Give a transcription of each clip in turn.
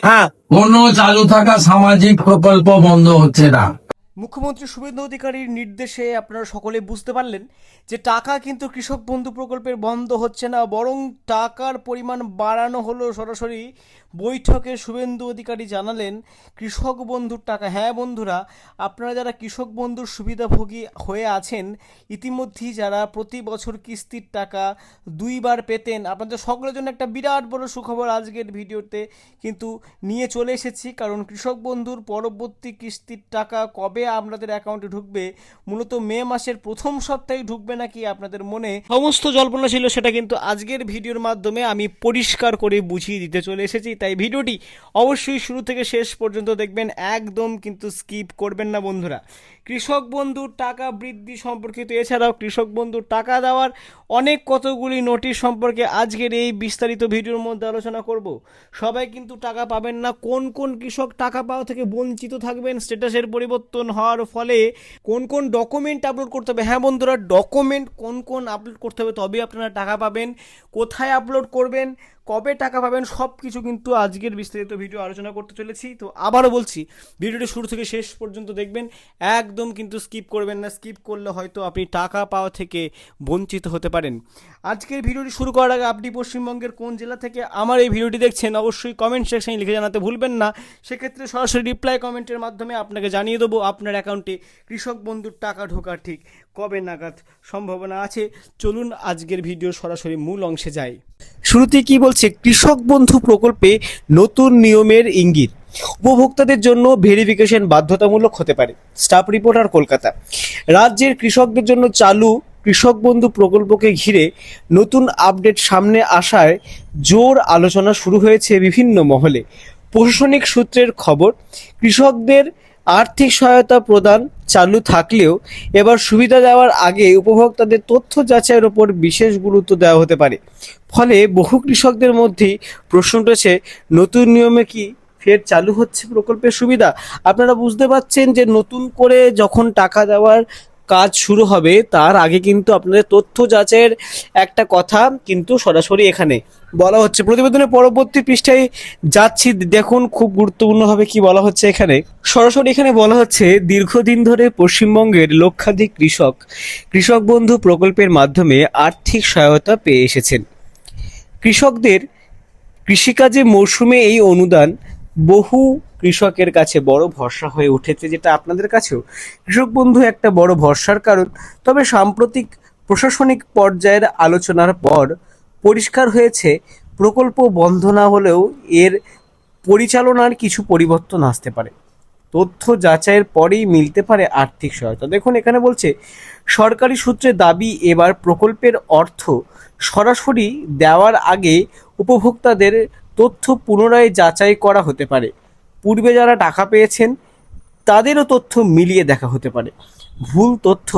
হ্যাঁ, কোনো চালু থাকা সামাজিক প্রকল্প বন্ধ হচ্ছে না। মুখ্যমন্ত্রী শুভেন্দু অধিকারীর নির্দেশে আপনারা সকলে বুঝতে পারলেন যে টাকা কিন্তু কৃষক বন্ধু প্রকল্পের বন্ধ হচ্ছে না, বরং টাকার পরিমাণ বাড়ানো হলো। সরাসরি বৈঠকে শুভেন্দু অধিকারী জানালেন কৃষক বন্ধুর টাকা, হ্যাঁ বন্ধুরা, আপনারা যারা কৃষক বন্ধুর সুবিধাভোগী হয়ে আছেন, ইতিমধ্যেই যারা প্রতি বছর কিস্তির টাকা দুইবার পেতেন, আপনাদের সকলের জন্য একটা বিরাট বড় সুখবর আজকের ভিডিওতে কিন্তু নিয়ে চলে এসেছি। কারণ কৃষক বন্ধুর পরবর্তী কিস্তির টাকা কবে আপনাদের অ্যাকাউন্টে ঢুকবে, মূলত মে মাসের প্রথম সপ্তাহে ঢুকবে নাকি আপনাদের মনে সমস্ত জল্পনা ছিল, সেটা কিন্তু আজকের ভিডিওর মাধ্যমে আমি পরিষ্কার করে বুঝিয়ে দিতে চলে এসেছি। তাই ভিডিওটি অবশ্যই শুরু থেকে শেষ পর্যন্ত দেখবেন, একদম কিন্তু স্কিপ করবেন না বন্ধুরা। কৃষক বন্ধুর টাকা বৃদ্ধি সম্পর্কিত, এছাড়াও কৃষক বন্ধুর টাকা দেওয়ার অনেক কতগুলি নোটিশ সম্পর্কে আজকের এই বিস্তারিত ভিডিওর মধ্যে আলোচনা করব। সবাই কিন্তু টাকা পাবেন না, কোন কোন কৃষক টাকা পাওয়া থেকে বঞ্চিত থাকবেন, স্ট্যাটাসের পরিবর্তন হওয়ার ফলে কোন কোন ডকুমেন্ট আপলোড করতে হবে, হ্যাঁ বন্ধুরা, ডকুমেন্ট কোন কোন আপলোড করতে হবে তবে আপনারা টাকা পাবেন, কোথায় আপলোড করবেন, কবে টাকা পাবেন, সব কিছু কিন্তু আজকের বিস্তারিত ভিডিও আলোচনা করতে চলেছি। তো আবারও বলছি, ভিডিওটি শুরু থেকে শেষ পর্যন্ত দেখবেন, একদম কিন্তু স্কিপ করবেন না। স্কিপ করলে হয়তো আপনি টাকা পাওয়া থেকে বঞ্চিত হতে পারেন। আজকের ভিডিওটি শুরু করার আগে আপনি পশ্চিমবঙ্গের কোন জেলা থেকে আমার এই ভিডিওটি দেখছেন অবশ্যই কমেন্ট সেকশনে লিখে জানাতে ভুলবেন না। সেক্ষেত্রে সরাসরি রিপ্লাই কমেন্টের মাধ্যমে আপনাকে জানিয়ে দেবো আপনার অ্যাকাউন্টে কৃষক বন্ধুর টাকা ঢোকার ঠিক কবে নাগাদ সম্ভাবনা আছে। চলুন আজকের ভিডিও সরাসরি মূল অংশে যাই। শুরুতে কি বলছে, কৃষক বন্ধু প্রকল্পে নতুন নিয়মের ইঙ্গিত, উপভোক্তাদের জন্য ভেরিফিকেশন বাধ্যতামূলক হতে পারে। Staff reporter, Kolkata. রাজ্যের কৃষকদের জন্য চালু কৃষক বন্ধু প্রকল্পকে ঘিরে নতুন আপডেট সামনে আসায় জোর আলোচনা শুরু হয়েছে বিভিন্ন মহলে। প্রশাসনিক সূত্রের খবর, কৃষকদের আর্থিক সহায়তা প্রদান চালু থাকলেও এবার সুবিধা দেওয়ার আগে উপভোক্তাদের তথ্য যাচাইয়ের ওপর বিশেষ গুরুত্ব দেওয়া হতে পারে। ফলে বহু কৃষকদের মধ্যেই প্রশ্ন উঠেছে, নতুন নিয়মে কি ফের চালু হচ্ছে প্রকল্পের সুবিধা? আপনারা বুঝতে পারছেন যে নতুন করে যখন টাকা দেওয়ার কাজ শুরু হবে তার আগে কিন্তু আপনাদের তথ্য যাচাইয়ের একটা কথা কিন্তু সরাসরি এখানে বলা হচ্ছে। প্রতিবেদনের পরবর্তী পৃষ্ঠায় যাচ্ছি, দেখুন খুব গুরুত্বপূর্ণভাবে কি বলা হচ্ছে এখানে। সরাসরি এখানে বলা হচ্ছে, দীর্ঘদিন ধরে পশ্চিমবঙ্গের লক্ষাধিক কৃষক কৃষক বন্ধু প্রকল্পের মাধ্যমে আর্থিক সহায়তা পেয়ে এসেছেন। কৃষকদের কৃষিকাজে মৌসুমে এই অনুদান বহু কৃষকের কাছে বড় ভরসা হয়ে উঠেছে, যেটা আপনাদের কাছেও কৃষক বন্ধু একটা বড় ভরসার কারণ। তবে সাম্প্রতিক প্রশাসনিক পর্যায়ের আলোচনার পর পরিষ্কার হয়েছে, প্রকল্প বন্ধ না হলেও এর পরিচালনার কিছু পরিবর্তন আসতে পারে। তথ্য যাচাইয়ের পরেই মিলতে পারে আর্থিক সহায়তা। দেখুন এখানে বলছে, সরকারি সূত্রে দাবি, এবার প্রকল্পের অর্থ সরাসরি দেওয়ার আগে উপভোক্তাদের তথ্য পুনরায় যাচাই করা হতে পারে। পূর্বে যারা টাকা পেয়েছেন তাদেরও তথ্য মিলিয়ে দেখা হতে পারে। ভুল তথ্য,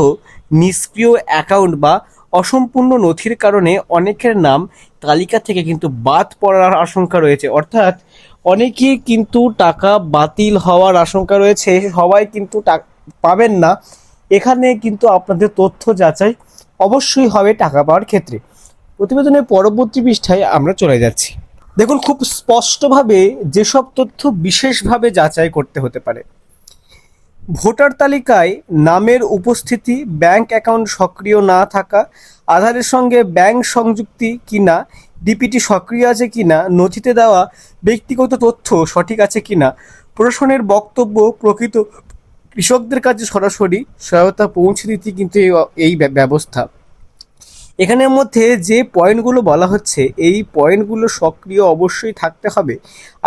নিষ্ক্রিয় অ্যাকাউন্ট বা অসম্পূর্ণ নথির কারণে অনেকের নাম তালিকা থেকে কিন্তু বাদ পড়ার আশঙ্কা রয়েছে। অর্থাৎ অনেকেই কিন্তু টাকা বাতিল হওয়ার আশঙ্কা রয়েছে, সবাই কিন্তু পাবেন না। এখানে কিন্তু আপনাদের তথ্য যাচাই অবশ্যই হবে টাকা পাওয়ার ক্ষেত্রে। প্রতিবেদনের পরবর্তী পৃষ্ঠায় আমরা চলে যাচ্ছি। দেখুন খুব স্পষ্টভাবে যেসব তথ্য বিশেষভাবে যাচাই করতে হতে পারে, ভোটার তালিকায় নামের উপস্থিতি, ব্যাংক অ্যাকাউন্ট সক্রিয় না থাকা, আধারের সঙ্গে ব্যাংক সংযুক্তি কিনা, ডিপিটি সক্রিয় আছে কিনা, নথিতে দেওয়া ব্যক্তিগত তথ্য সঠিক আছে কিনা, প্রশাসনের বক্তব্য প্রকৃত কৃষকদের কাছে সরাসরি সহায়তা পৌঁছে দিতে কিন্তু এই ব্যবস্থা। এখানের মধ্যে যে পয়েন্টগুলো বলা হচ্ছে, এই পয়েন্টগুলো সক্রিয় অবশ্যই থাকতে হবে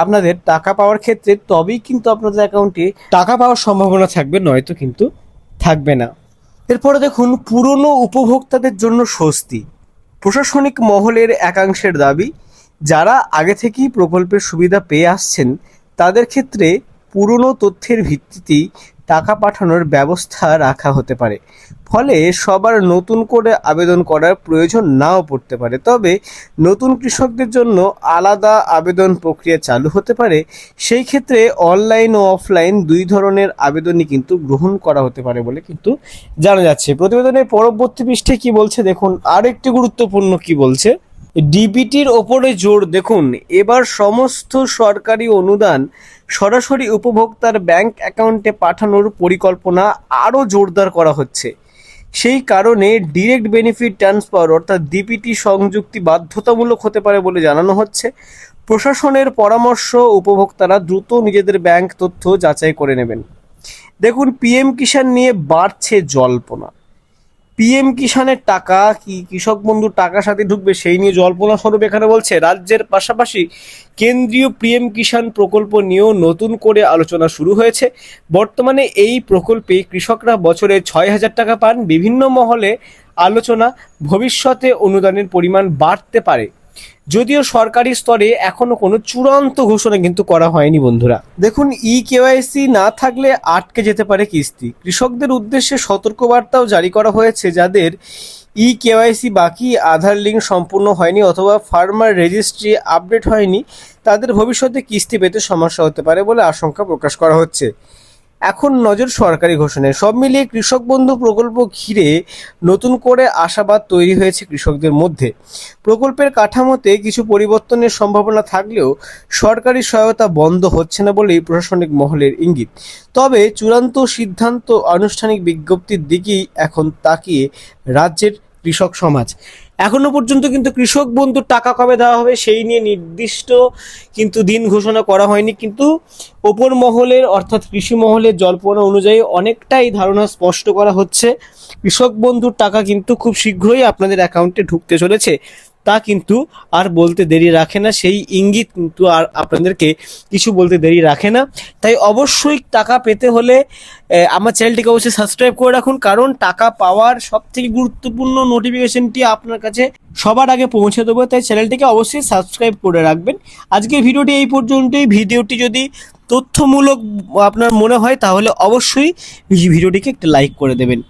আপনাদের টাকা পাওয়ার ক্ষেত্রে, তবেই কিন্তু আপনাদের অ্যাকাউন্টে টাকা পাওয়ার সম্ভাবনা থাকবে, নয়তো কিন্তু থাকবে না। এরপরে দেখুন, পুরনো উপভোক্তাদের জন্য স্বস্তি। প্রশাসনিক মহলের একাংশের দাবি, যারা আগে থেকেই প্রকল্পের সুবিধা পেয়ে আসছেন তাদের ক্ষেত্রে পুরনো তথ্যের ভিত্তিতেই টাকা পাঠানোর ব্যবস্থা রাখা হতে পারে। ফলে সবার নতুন করে আবেদন করার প্রয়োজন নাও পড়তে পারে। তবে নতুন কৃষকদের জন্য আলাদা আবেদন প্রক্রিয়া চালু হতে পারে। সেই ক্ষেত্রে অনলাইন ও অফলাইন দুই ধরনের আবেদনই কিন্তু গ্রহণ করা হতে পারে বলে কিন্তু জানা যাচ্ছে। প্রতিবেদনের পরবর্তী পৃষ্ঠায় কি বলছে দেখুন, আরেকটি গুরুত্বপূর্ণ কি বলছে, ডিবিটির ওপরে জোর। দেখুন, এবার সমস্ত সরকারি অনুদান সরাসরি উপভোক্তার ব্যাংক অ্যাকাউন্টে পাঠানোর পরিকল্পনা আরও জোরদার করা হচ্ছে। সেই কারণে ডিরেক্ট বেনিফিট ট্রান্সফার অর্থাৎ ডিপিটি সংযুক্তি বাধ্যতামূলক হতে পারে বলে জানানো হচ্ছে। প্রশাসনের পরামর্শ, উপভোক্তারা দ্রুত নিজেদের ব্যাংক তথ্য যাচাই করে নেবেন। দেখুন, পিএম কিষাণ নিয়ে বাড়ছে জল্পনা। পিএম কিষাণের টাকা কি কৃষক বন্ধুর টাকার সাথে ঢুকবে, সেই নিয়ে জল্পনা স্বরূপ এখানে বলছে। রাজ্যের পাশাপাশি কেন্দ্রীয় পিএম কিষাণ প্রকল্প নিয়েও নতুন করে আলোচনা শুরু হয়েছে। বর্তমানে এই প্রকল্পে কৃষকরা বছরে 6,000 টাকা পান। বিভিন্ন মহলে আলোচনা ভবিষ্যতে অনুদানের পরিমাণ বাড়তে পারে, যদিও সরকারি স্তরে এখনো কোনো চূড়ান্ত ঘোষণা কিন্তু করা হয়নি বন্ধুরা। দেখুন, কেওয়াইসি না থাকলে আটকে যেতে পারে কিস্তি। কৃষকদের উদ্দেশ্যে সতর্কবার্তাও জারি করা হয়েছে। যাদের কেওয়াইসি বাকি, আধার লিঙ্ক সম্পূর্ণ হয়নি অথবা ফার্মার রেজিস্ট্রি আপডেট হয়নি, তাদের ভবিষ্যতে কিস্তি পেতে সমস্যা হতে পারে বলে আশঙ্কা প্রকাশ করা হচ্ছে। এখন নজর সরকারি ঘোষণায়। সব মিলিয়ে কৃষক বন্ধু প্রকল্প ঘিরে নতুন করে আশাবাদ তৈরি হয়েছে কৃষকদের মধ্যে। প্রকল্পের কাঠামোতে কিছু পরিবর্তনের সম্ভাবনা থাকলেও সরকারি সহায়তা বন্ধ হচ্ছে না বলেই প্রশাসনিক মহলের ইঙ্গিত। তবে চূড়ান্ত সিদ্ধান্ত, আনুষ্ঠানিক বিজ্ঞপ্তির দিকেই এখন তাকিয়ে রাজ্যের কৃষক সমাজ। এখনো পর্যন্ত কিন্তু কৃষক বন্ধুর টাকা কবে দেওয়া হবে সেই নিয়ে নির্দিষ্ট কিন্তু দিন ঘোষণা করা হয়নি, কিন্তু ওপর মহলের অর্থাৎ কৃষি মহলের জল্পনা অনুযায়ী অনেকটাই ধারণা স্পষ্ট করা হচ্ছে। কৃষক বন্ধুর টাকা কিন্তু খুব শীঘ্রই আপনাদের অ্যাকাউন্টে ঢুকতে চলেছে। তা কিন্তু আর বলতে দেরি রাখে না, সেই ইঙ্গিত কিন্তু আর আপনাদেরকে কিছু বলতে দেরি রাখে না। তাই অবশ্যই টাকা পেতে হলে আমার চ্যানেলটিকে অবশ্যই সাবস্ক্রাইব করে রাখুন, কারণ টাকা পাওয়ার সবথেকে গুরুত্বপূর্ণ নোটিফিকেশনটি আপনার কাছে সবার আগে পৌঁছে দেবো। তাই চ্যানেলটিকে অবশ্যই সাবস্ক্রাইব করে রাখবেন। আজকের ভিডিওটি এই পর্যন্তই। ভিডিওটি যদি তথ্যমূলক আপনার মনে হয় তাহলে অবশ্যই ভিডিওটিকে একটি লাইক করে দেবেন।